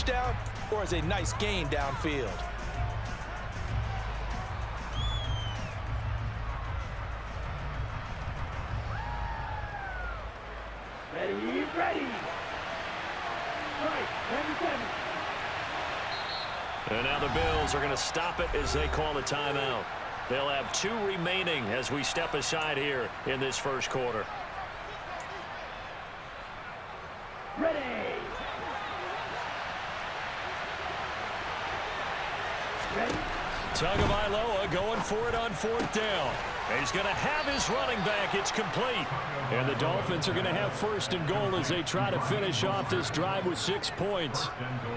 touchdown or as a nice gain downfield. Ready. Right, 27. And now the Bills are going to stop it as they call a timeout. They'll have 2 remaining as we step aside here in this first quarter. Ready. Tagovailoa going for it on 4th down. He's going to have his running back. It's complete. And the Dolphins are going to have 1st and goal as they try to finish off this drive with 6 points.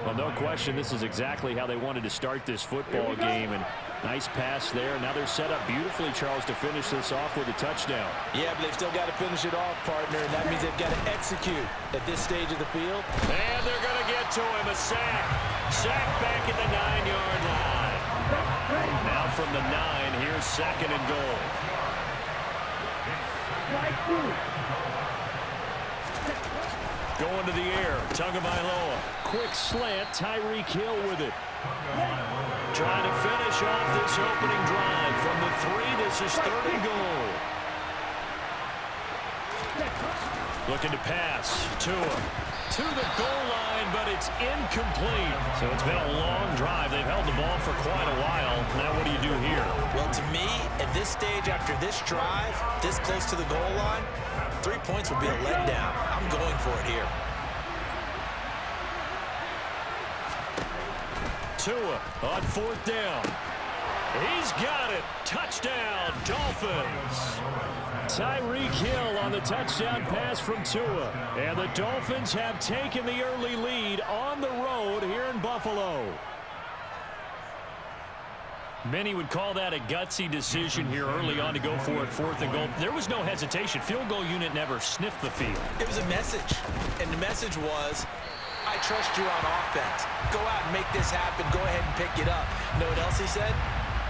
Well, no question, this is exactly how they wanted to start this football game. And nice pass there. Now they're set up beautifully, Charles, to finish this off with a touchdown. Yeah, but they've still got to finish it off, partner, and that means they've got to execute at this stage of the field. And they're going to get to him. A sack. Sack back at the 9-yard line. Now from the 9, here's 2nd and goal. Going to the air, Tagovailoa. Quick slant, Tyreek Hill with it. Trying to finish off this opening drive. From the 3, this is 3rd and goal. Looking to pass. Tua to the goal line, but it's incomplete. So it's been a long drive. They've held the ball for quite a while. Now what do you do here? Well, to me, at this stage after this drive, this close to the goal line, 3 points would be a letdown. I'm going for it here. Tua on 4th down. He's got it. Touchdown, Dolphins. Tyreek Hill on the touchdown pass from Tua. And the Dolphins have taken the early lead on the road here in Buffalo. Many would call that a gutsy decision here early on to go for it 4th and goal. There was no hesitation. Field goal unit never sniffed the field. It was a message, and the message was, I trust you on offense. Go out and make this happen. Go ahead and pick it up. You know what else he said?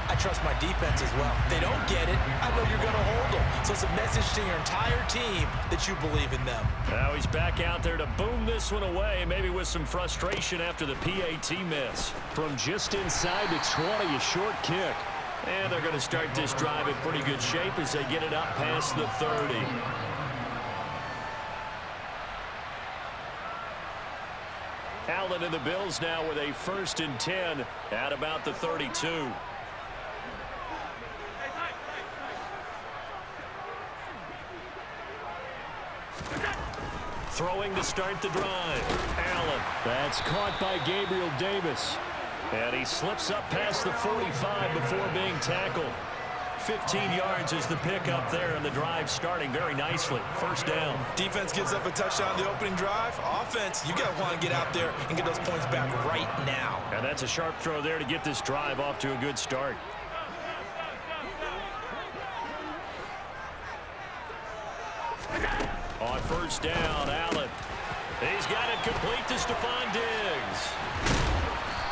I trust my defense as well. If they don't get it, I know you're going to hold them. So it's a message to your entire team that you believe in them. Now he's back out there to boom this one away, maybe with some frustration after the PAT miss. From just inside the 20, a short kick. And they're going to start this drive in pretty good shape as they get it up past the 30. Allen and the Bills now with a 1st and 10 at about the 32. Throwing to start the drive. Allen. That's caught by Gabriel Davis. And he slips up past the 45 before being tackled. 15 yards is the pickup there, and the drive starting very nicely. 1st down. Defense gives up a touchdown the opening drive. Offense, you got to want to get out there and get those points back right now. And that's a sharp throw there to get this drive off to a good start. On 1st down, Allen. He's got it complete to Stephon Diggs.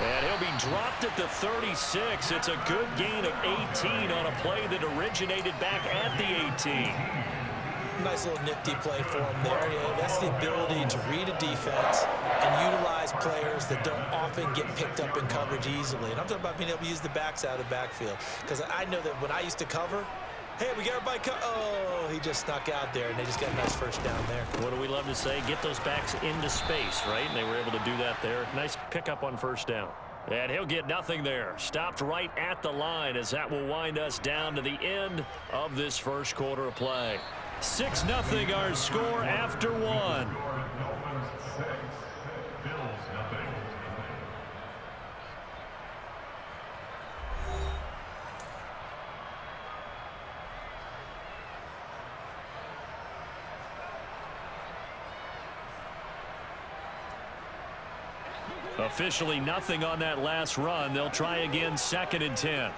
And he'll be dropped at the 36. It's a good gain of 18 on a play that originated back at the 18. Nice little nifty play for him there. Yeah, that's the ability to read a defense and utilize players that don't often get picked up in coverage easily. And I'm talking about being able to use the backs out of the backfield. Because I know that when I used to cover, hey, we got everybody oh, he just snuck out there, and they just got a nice 1st down there. What do we love to say? Get those backs into space, right? And they were able to do that there. Nice pickup on 1st down. And he'll get nothing there. Stopped right at the line as that will wind us down to the end of this first quarter of play. 6-0 our score after 1. Officially nothing on that last run. They'll try again 2nd and 10.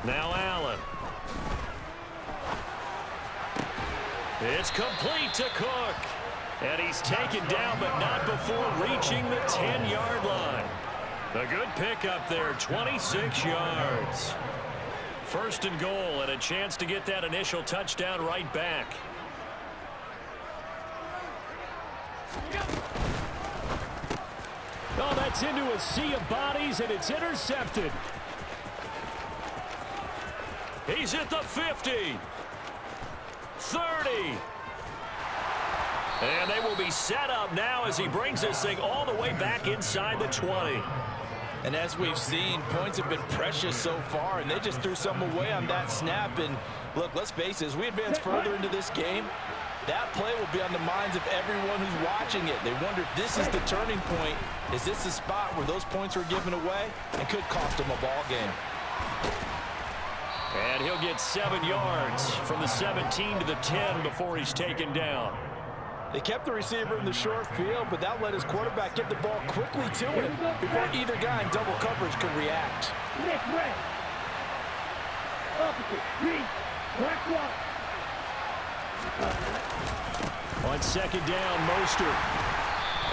Now Allen. It's complete to Cook. And he's taken down, but not before reaching the 10-yard line. A good pickup there, 26 yards. 1st and goal, and a chance to get that initial touchdown right back. Gets into a sea of bodies, and it's intercepted. He's at the 50. 30. And they will be set up now as he brings this thing all the way back inside the 20. And as we've seen, points have been precious so far, and they just threw some away on that snap. And look, let's face it, as we advance further into this game, that play will be on the minds of everyone who's watching it. They wonder if this is the turning point. Is this the spot where those points were given away and could cost them a ball game? And he'll get 7 yards from the 17 to the 10 before he's taken down. They kept the receiver in the short field, but that let his quarterback get the ball quickly to him before either guy in double coverage could react. Nick, red. Opposite, green, black one. On second down, Mostert.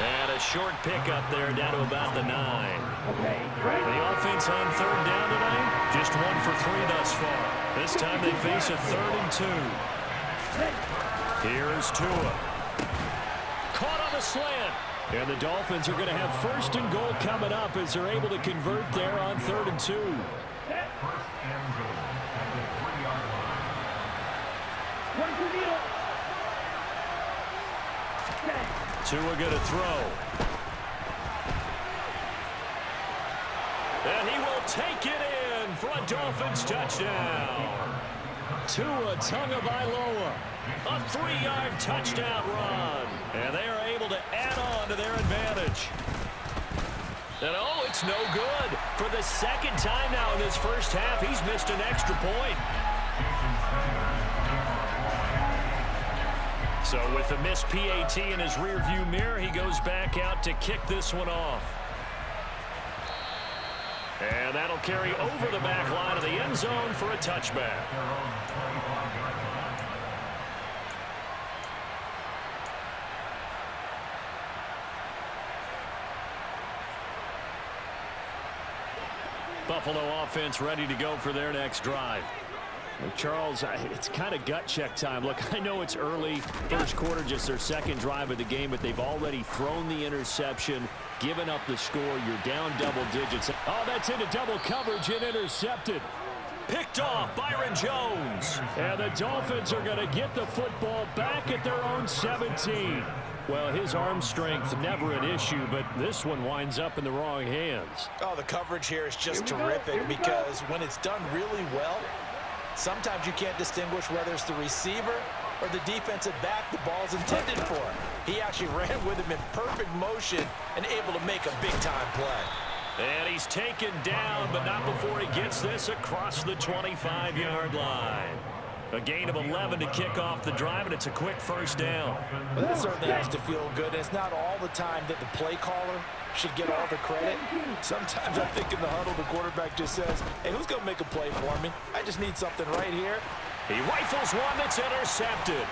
And a short pickup there down to about the 9. Okay, right. The offense on third down tonight, just 1 for 3 thus far. This time they face a 3rd and 2. Here's Tua. Caught on the slant. And the Dolphins are going to have 1st and goal coming up as they're able to convert there on 3rd and 2. Tua going to throw. And he will take it in for a Dolphins touchdown. Tua Tagovailoa. A 3-yard touchdown run. And they are able to add on to their advantage. And oh, it's no good. For the 2nd time now in this first half, he's missed an extra point. So with the missed PAT in his rearview mirror, he goes back out to kick this one off. And that'll carry over the back line of the end zone for a touchback. Buffalo offense ready to go for their next drive. Charles, it's kind of gut check time. Look, I know it's early, first quarter, just their 2nd drive of the game, but they've already thrown the interception, given up the score. You're down double digits. Oh, that's into double coverage and intercepted. Picked off Byron Jones. And the Dolphins are going to get the football back at their own 17. Well, his arm strength never an issue, but this one winds up in the wrong hands. Oh, the coverage here is just terrific because when it's done really well, sometimes you can't distinguish whether it's the receiver or the defensive back the ball's intended for. He actually ran with him in perfect motion and able to make a big-time play. And he's taken down, but not before he gets this across the 25-yard line. A gain of 11 to kick off the drive, and it's a quick first down. Well, that certainly has to feel good. And it's not all the time that the play caller should get all the credit. Sometimes I think in the huddle, the quarterback just says, hey, who's going to make a play for me? I just need something right here. He rifles one that's intercepted.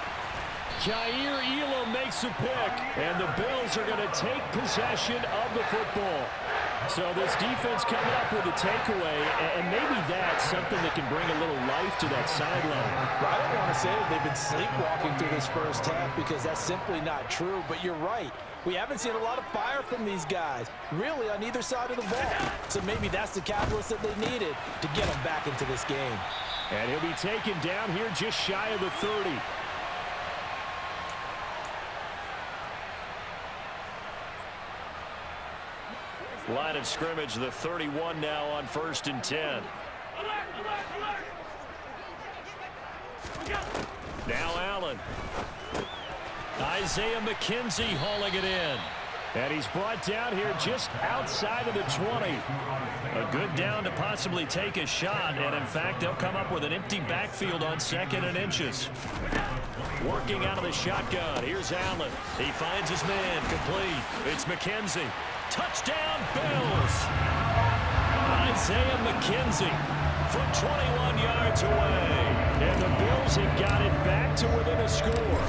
Jair Elam makes a pick, and the Bills are going to take possession of the football. So this defense coming up with a takeaway, and maybe that's something that can bring a little life to that sideline. I don't want to say that they've been sleepwalking through this first half because that's simply not true, but you're right. We haven't seen a lot of fire from these guys, really on either side of the ball. So maybe that's the catalyst that they needed to get them back into this game. And he'll be taken down here just shy of the 30. Line of scrimmage, the 31 now on 1st and 10. Now Allen. Isaiah McKenzie hauling it in. And he's brought down here just outside of the 20. A good down to possibly take a shot. And, in fact, they'll come up with an empty backfield on 2nd and inches. Working out of the shotgun. Here's Allen. He finds his man. Complete. It's McKenzie. Touchdown, Bills. Isaiah McKenzie from 21 yards away. And the Bills have got it back to within a score.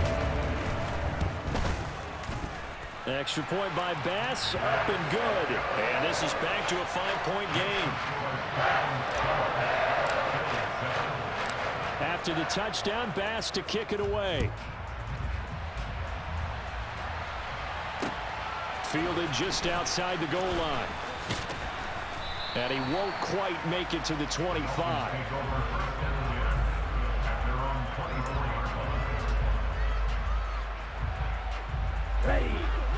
Extra point by Bass, up and good. And this is back to a 5-point game. After the touchdown, Bass to kick it away. fielded just outside the goal line. And he won't quite make it to the 25. Ready.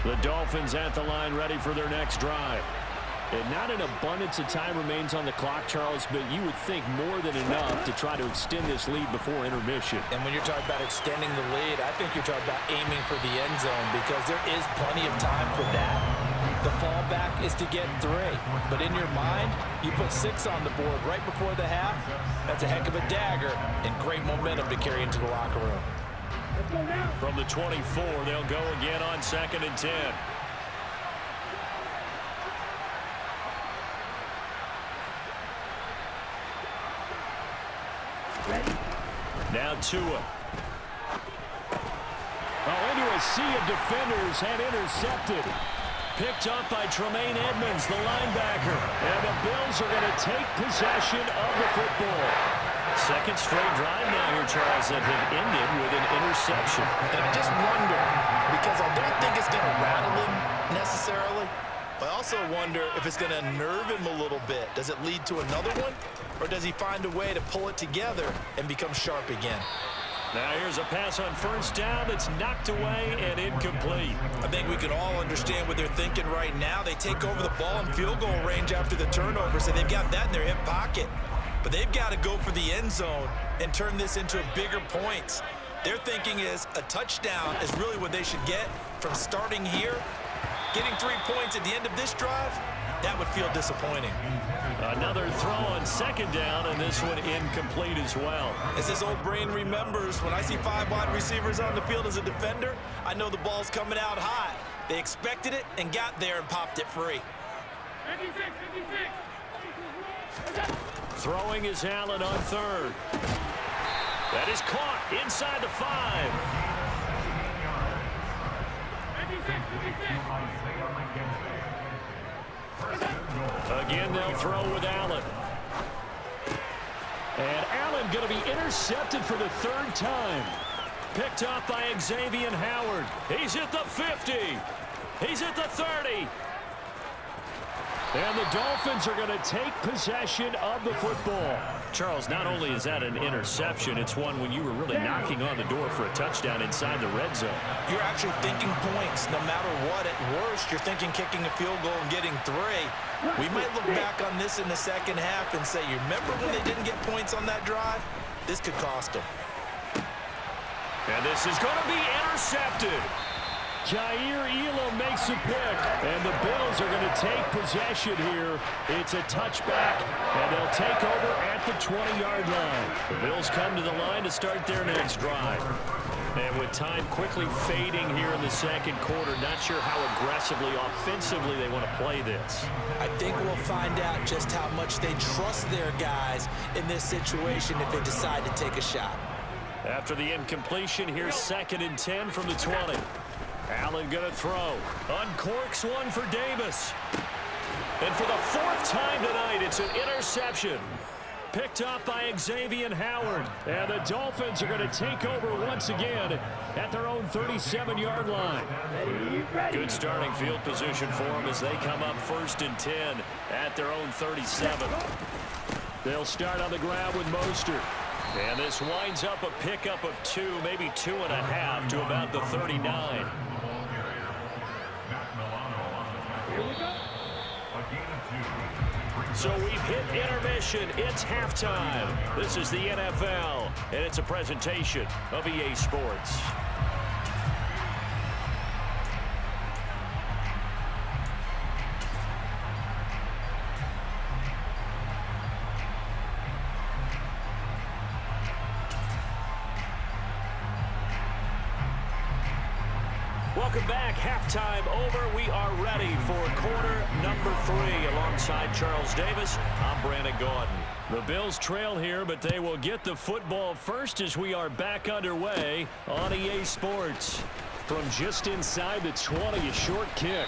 The Dolphins at the line ready for their next drive. And not an abundance of time remains on the clock, Charles, but you would think more than enough to try to extend this lead before intermission. And when you're talking about extending the lead, I think you're talking about aiming for the end zone because there is plenty of time for that. The fallback is to get 3. But in your mind, you put 6 on the board right before the half. That's a heck of a dagger and great momentum to carry into the locker room. From the 24, they'll go again on 2nd and 10. Now Tua. Oh, into a sea of defenders and intercepted. Picked up by Tremaine Edmonds, the linebacker. And the Bills are going to take possession of the football. Second straight drive now here, Charles, that have ended with an interception. And I just wonder, because I don't think it's going to rattle him necessarily, but I also wonder if it's going to nerve him a little bit. Does it lead to another one? Or does he find a way to pull it together and become sharp again? Now here's a pass on first down that's knocked away and incomplete. I think we can all understand what they're thinking right now. They take over the ball in field goal range after the turnover, so they've got that in their hip pocket. But they've got to go for the end zone and turn this into bigger points. Their thinking is a touchdown is really what they should get from starting here. Getting 3 points at the end of this drive, that would feel disappointing. Another throw on second down, and this one incomplete as well. As this old brain remembers, when I see 5 wide receivers on the field as a defender, I know the ball's coming out high. They expected it and got there and popped it free. 56, 56. Throwing is Allen on third. That is caught inside the 5. 56, 56. Again, they'll throw with Allen. And Allen going to be intercepted for the 3rd time. Picked up by Xavier Howard. He's at the 50. He's at the 30. And the Dolphins are going to take possession of the football. Charles, not only is that an interception, it's one when you were really knocking on the door for a touchdown inside the red zone. You're actually thinking points no matter what. At worst, you're thinking kicking a field goal and getting 3. We might look back on this in the second half and say, you remember when they didn't get points on that drive? This could cost them. And this is going to be intercepted. Jair Elam makes a pick, and the Bills are going to take possession here. It's a touchback, and they'll take over at the 20-yard line. The Bills come to the line to start their next drive. And with time quickly fading here in the second quarter, not sure how aggressively, offensively they want to play this. I think we'll find out just how much they trust their guys in this situation if they decide to take a shot. After the incompletion, here's 2nd and 10 from the 20. Allen going to throw. Uncorks one for Davis. And for the 4th time tonight, it's an interception. Picked up by Xavier Howard. And the Dolphins are going to take over once again at their own 37-yard line. Good starting field position for them as they come up 1st and 10 at their own 37. They'll start on the ground with Mostert. And this winds up a pickup of 2, maybe 2.5 to about the 39. So we've hit intermission. It's halftime. This is the NFL, and it's a presentation of EA Sports. Welcome back. Halftime over. We are ready for quarter number 3 alongside Charles Davis. I'm Brandon Gordon. The Bills trail here, but they will get the football first as we are back underway on EA Sports. From just inside the 20, a short kick.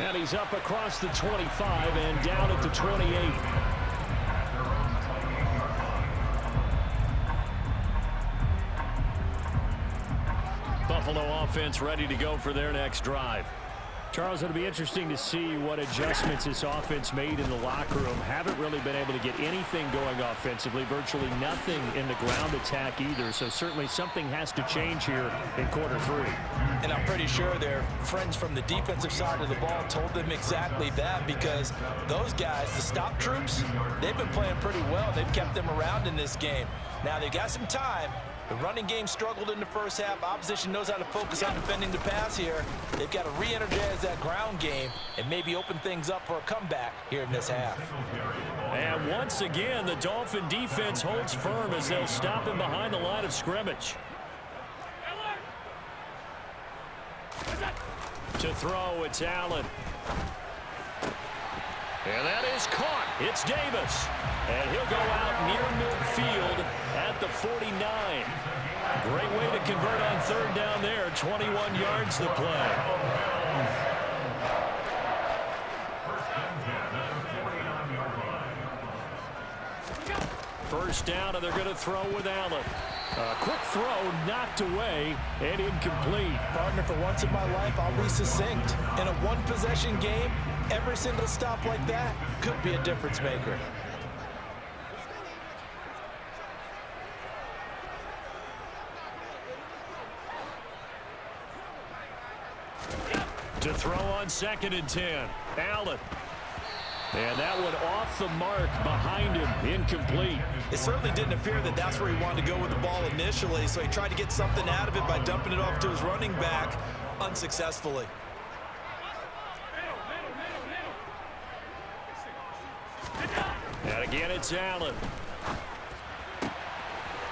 And he's up across the 25 and down at the 28. Buffalo offense ready to go for their next drive. Charles, it'll be interesting to see what adjustments this offense made in the locker room. Haven't really been able to get anything going offensively, virtually nothing in the ground attack either. So certainly something has to change here in quarter 3. And I'm pretty sure their friends from the defensive side of the ball told them exactly that, because those guys, the stop troops, they've been playing pretty well. They've kept them around in this game. Now they've got some time. The running game struggled in the first half. Opposition knows how to focus on defending the pass here. They've got to re-energize that ground game and maybe open things up for a comeback here in this half. And once again, the Dolphin defense holds firm as they'll stop him behind the line of scrimmage. To throw, it's Allen. And that is caught. It's Davis. And he'll go out near midfield at the 49. Great way to convert on third down there. 21 yards to play. First down, and they're going to throw with Allen. A quick throw knocked away and incomplete. Partner, for once in my life, I'll be succinct. In a one-possession game, every single stop like that could be a difference maker. To throw on 2nd and 10. Allen. And that one off the mark behind him. Incomplete. It certainly didn't appear that that's where he wanted to go with the ball initially, so he tried to get something out of it by dumping it off to his running back unsuccessfully. And again, it's Allen.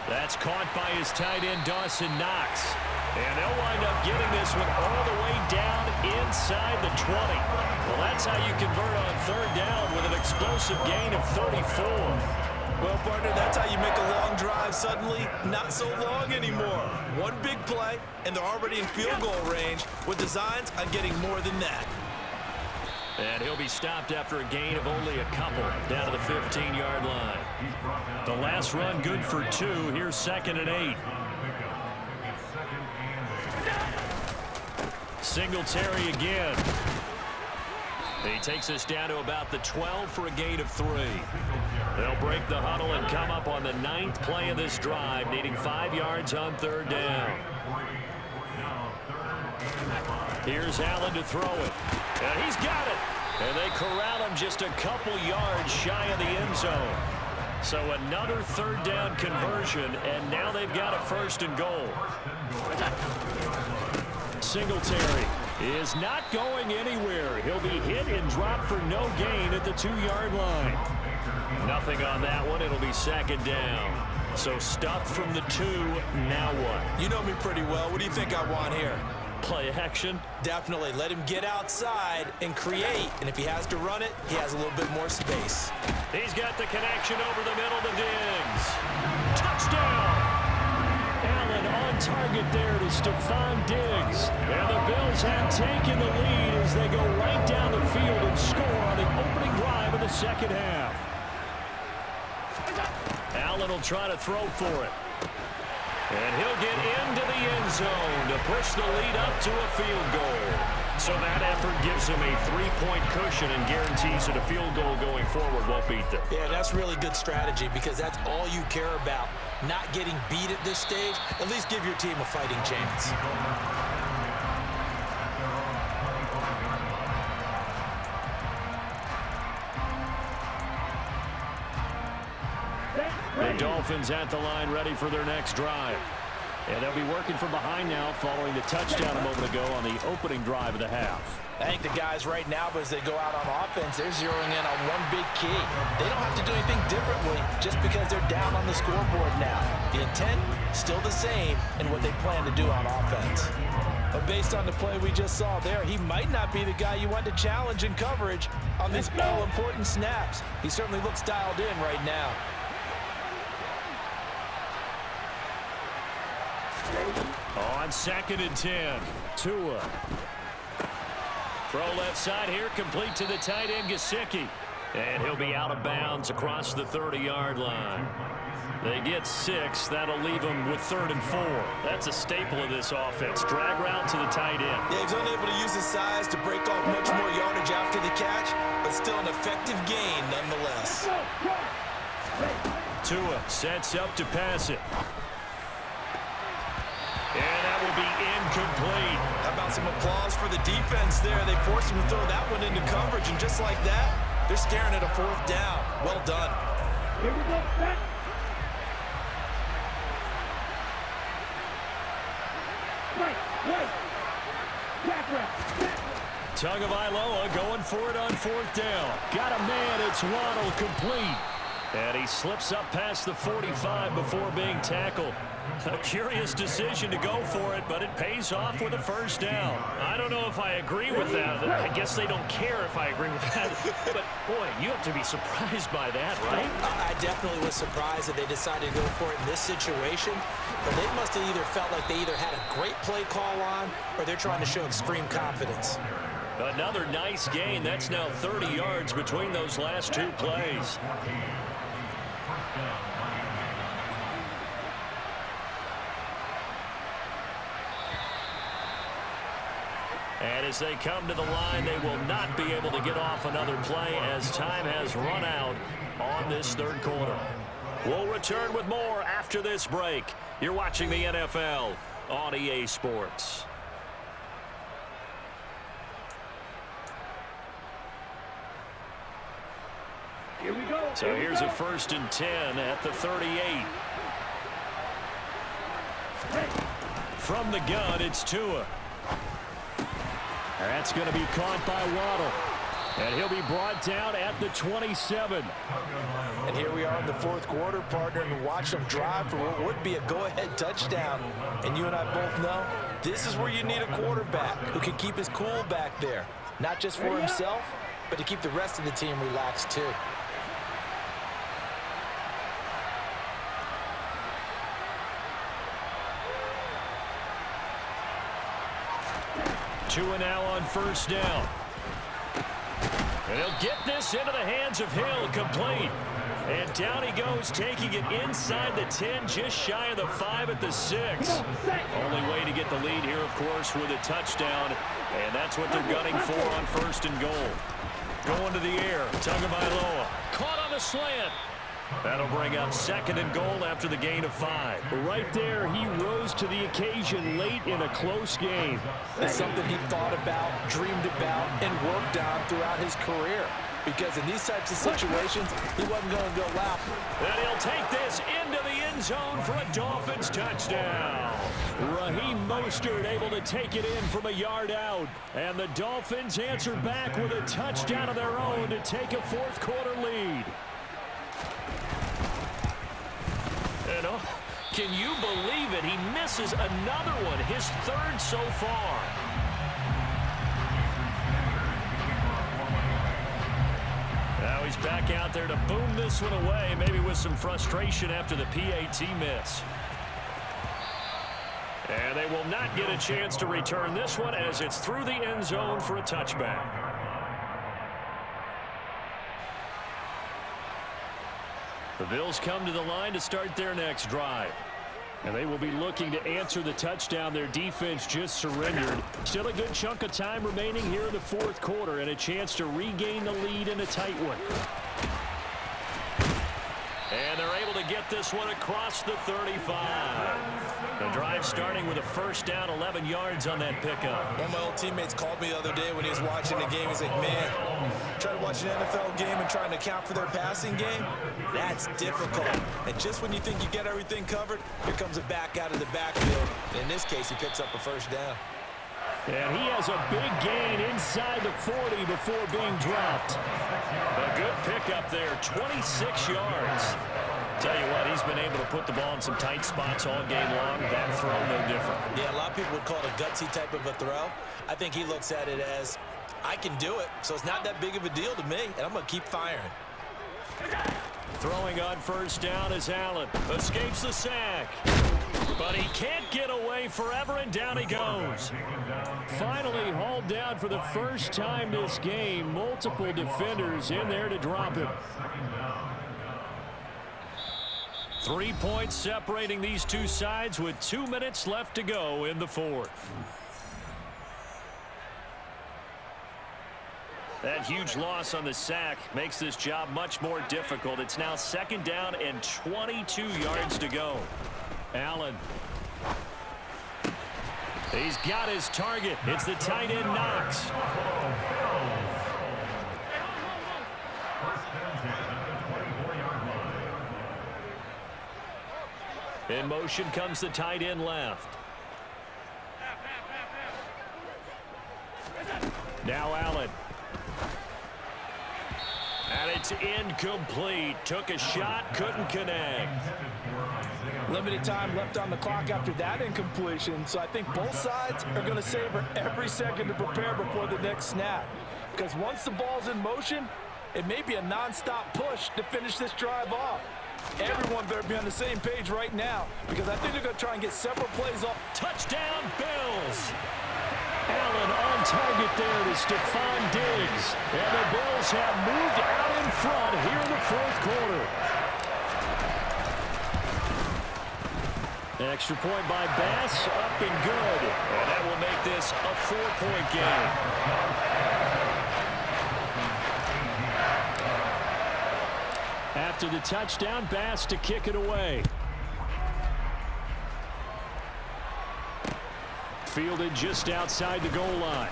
That's caught by his tight end, Dawson Knox. And they'll wind up getting this one all the way down inside the 20. Well, that's how you convert on third down with an explosive gain of 34. Well, partner, that's how you make a long drive suddenly not so long anymore. One big play, and they're already in field goal range with designs on getting more than that. And he'll be stopped after a gain of only a couple down to the 15-yard line. The last run good for 2. Here's 2nd and 8. Singletary again. He takes us down to about the 12 for a gain of 3. They'll break the huddle and come up on the 9th play of this drive, needing 5 yards on third down. Here's Allen to throw it. And he's got it. And they corral him just a couple yards shy of the end zone. So another third down conversion, and now they've got a 1st and goal. Singletary is not going anywhere. He'll be hit and dropped for no gain at the 2-yard line. Nothing on that one. It'll be 2nd down. So stuffed from the 2. Now what? You know me pretty well. What do you think I want here? Play action? Definitely. Let him get outside and create. And if he has to run it, he has a little bit more space. He's got the connection over the middle to Diggs. Touchdown! Allen on target there to Stephon Diggs. And the Bills have taken the lead as they go right down the field and score on the opening drive of the second half. Allen will try to throw for it. And he'll get into the end zone to push the lead up to a field goal. So that effort gives him a 3-point cushion and guarantees that a field goal going forward won't beat them. Yeah, that's really good strategy because that's all you care about. Not getting beat at this stage. At least give your team a fighting chance. The Dolphins at the line ready for their next drive. And they'll be working from behind now following the touchdown a moment ago on the opening drive of the half. I think the guys right now, as they go out on offense, they're zeroing in on one big key. They don't have to do anything differently just because they're down on the scoreboard now. The intent, still the same in what they plan to do on offense. But based on the play we just saw there, he might not be the guy you want to challenge in coverage on these all-important snaps. He certainly looks dialed in right now. On 2nd and 10, Tua. Throw left side here, complete to the tight end, Gesicki. And he'll be out of bounds across the 30-yard line. They get 6. That'll leave them with 3rd and 4. That's a staple of this offense. Drag route to the tight end. Yeah, he's unable to use his size to break off much more yardage after the catch, but still an effective gain nonetheless. Tua sets up to pass it. And that will be incomplete. How about some applause for the defense there? They forced him to throw that one into coverage, and just like that, they're staring at a 4th down. Well done. Here we go, set. Right. Tagovailoa going for it on 4th down. Got a man. It's Waddle, complete. And he slips up past the 45 before being tackled. A curious decision to go for it, but it pays off with a 1st down. I don't know if I agree with that. I guess they don't care if I agree with that. But, boy, you have to be surprised by that, right? I definitely was surprised that they decided to go for it in this situation, but they must have either felt like they either had a great play call on or they're trying to show extreme confidence. Another nice gain. That's now 30 yards between those last 2 plays. And as they come to the line, they will not be able to get off another play as time has run out on this 3rd quarter. We'll return with more after this break. You're watching the NFL on EA Sports. Here we go. So here's a 1st and 10 at the 38. From the gun, it's Tua. That's going to be caught by Waddle. And he'll be brought down at the 27. And here we are in the 4th quarter, partner, and watch them drive for what would be a go-ahead touchdown. And you and I both know this is where you need a quarterback who can keep his cool back there. Not just for himself, but to keep the rest of the team relaxed too. Tua now on 1st down. And he'll get this into the hands of Hill, complete. And down he goes, taking it inside the 10, just shy of the 5 at the 6. Only way to get the lead here, of course, with a touchdown. And that's what they're gunning for on 1st and goal. Going to the air, Tagovailoa. Caught on the slant. That'll bring up 2nd and goal after the gain of 5. Right there, he rose to the occasion late in a close game. It's something he thought about, dreamed about, and worked on throughout his career. Because in these types of situations, he wasn't going to go out. And he'll take this into the end zone for a Dolphins touchdown. Raheem Mostert able to take it in from a yard out. And the Dolphins answer back with a touchdown of their own to take a 4th quarter lead. And can you believe it? He misses another one, his 3rd so far. Now he's back out there to boom this one away, maybe with some frustration after the PAT miss. And they will not get a chance to return this one as it's through the end zone for a touchback. The Bills come to the line to start their next drive. And they will be looking to answer the touchdown their defense just surrendered. Still a good chunk of time remaining here in the 4th quarter and a chance to regain the lead in a tight one. And they're able to get this one across the 35. The drive starting with a 1st down, 11 yards on that pickup. One of my old teammates called me the other day when he was watching the game. He's like, man, trying to watch an NFL game and trying to account for their passing game, that's difficult. And just when you think you get everything covered, here comes a back out of the backfield. And in this case, he picks up a 1st down. And he has a big gain inside the 40 before being dropped. A good pickup there, 26 yards. Tell you what, he's been able to put the ball in some tight spots all game long. That throw, no different. Yeah, a lot of people would call it a gutsy type of a throw. I think he looks at it as, I can do it, so it's not that big of a deal to me, and I'm going to keep firing. Throwing on 1st down is Allen. Escapes the sack. But he can't get away forever, and down he goes. Finally hauled down for the first time this game. Multiple defenders in there to drop him. 3 points separating these two sides with 2 minutes left to go in the fourth. That huge loss on the sack makes this job much more difficult. It's now 2nd down and 22 yards to go. Allen. He's got his target. It's the tight end, Knox. In motion comes the tight end left. Now Allen. And it's incomplete. Took a shot, couldn't connect. Limited time left on the clock after that incompletion, so I think both sides are going to savor every second to prepare before the next snap. Because once the ball's in motion, it may be a non-stop push to finish this drive off. Everyone better be on the same page right now, because I think they're going to try and get several plays off. Touchdown, Bills! Allen on target there to Stephon Diggs. And the Bills have moved out in front here in the fourth quarter. Extra point by Bass, up and good. And that will make this a 4-point game. After the touchdown, Bass to kick it away. Fielded just outside the goal line.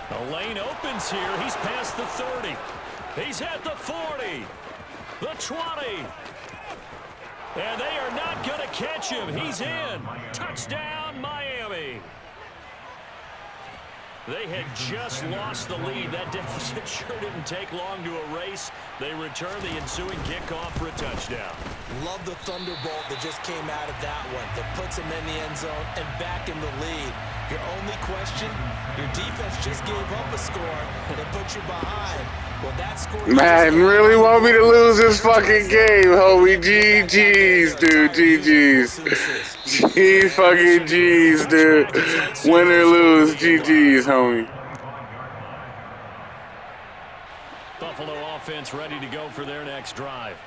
The lane opens here. He's past the 30. He's at the 40. The 20. And they are not going to catch him. He's in. Touchdown, Miami. They had just lost the lead. That deficit sure didn't take long to erase. They return the ensuing kickoff for a touchdown. Love the thunderbolt that just came out of that one. That puts them in the end zone and back in the lead. Your only question, your defense just gave up a score that put you behind. Well, that score... Man, really want me to lose this fucking game, homie. GG's, dude. GG's. G fucking G's, dude. Win or lose, GG's, homie. Buffalo offense ready to go for their next drive.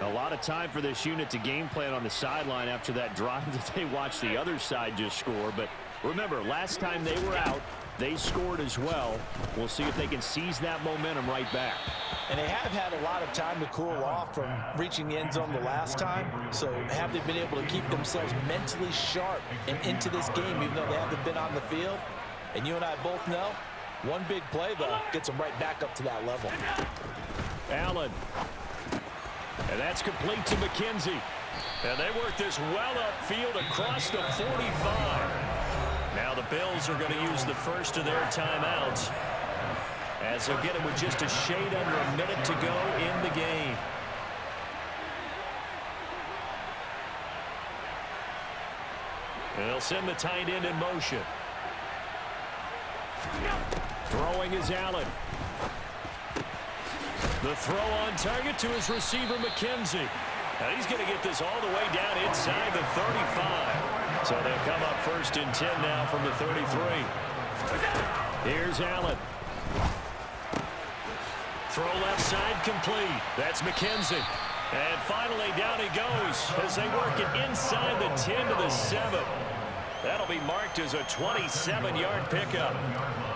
A lot of time for this unit to game plan on the sideline after that drive that they watched the other side just score. But remember, last time they were out, they scored as well. We'll see if they can seize that momentum right back. And they have had a lot of time to cool off from reaching the end zone the last time. So have they been able to keep themselves mentally sharp and into this game, even though they haven't been on the field? And you and I both know, one big play, though, gets them right back up to that level. Allen. And that's complete to McKenzie. And they work this well upfield across the 45. Now the Bills are going to use the first of their timeouts, as they'll get it with just a shade under a minute to go in the game. And they'll send the tight end in motion. Throwing is Allen. The throw on target to his receiver, McKenzie. And he's going to get this all the way down inside the 35. So they'll come up 1st and 10 now from the 33. Here's Allen. Throw left side complete. That's McKenzie. And finally down he goes as they work it inside the 10 to the 7. That'll be marked as a 27-yard pickup.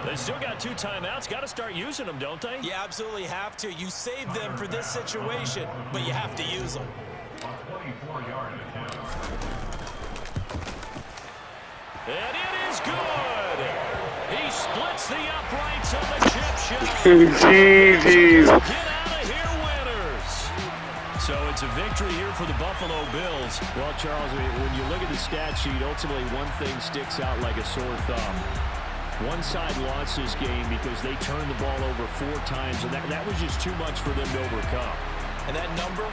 They still got 2 timeouts. Got to start using them, don't they? You absolutely have to. You save them for this situation, but you have to use them. And it is good. He splits the uprights on the chip shot. GG's. Get out of here, winners. So it's a victory here for the Buffalo Bills. Well, Charles, when you look at the stat sheet, ultimately one thing sticks out like a sore thumb. One side lost this game because they turned the ball over 4 times, and that was just too much for them to overcome. And that number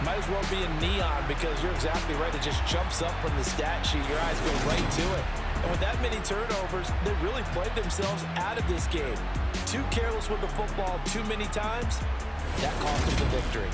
might as well be in neon, because you're exactly right. It just jumps up from the stat sheet. Your eyes go right to it. And with that many turnovers, they really played themselves out of this game. Too careless with the football too many times. That cost them the victory.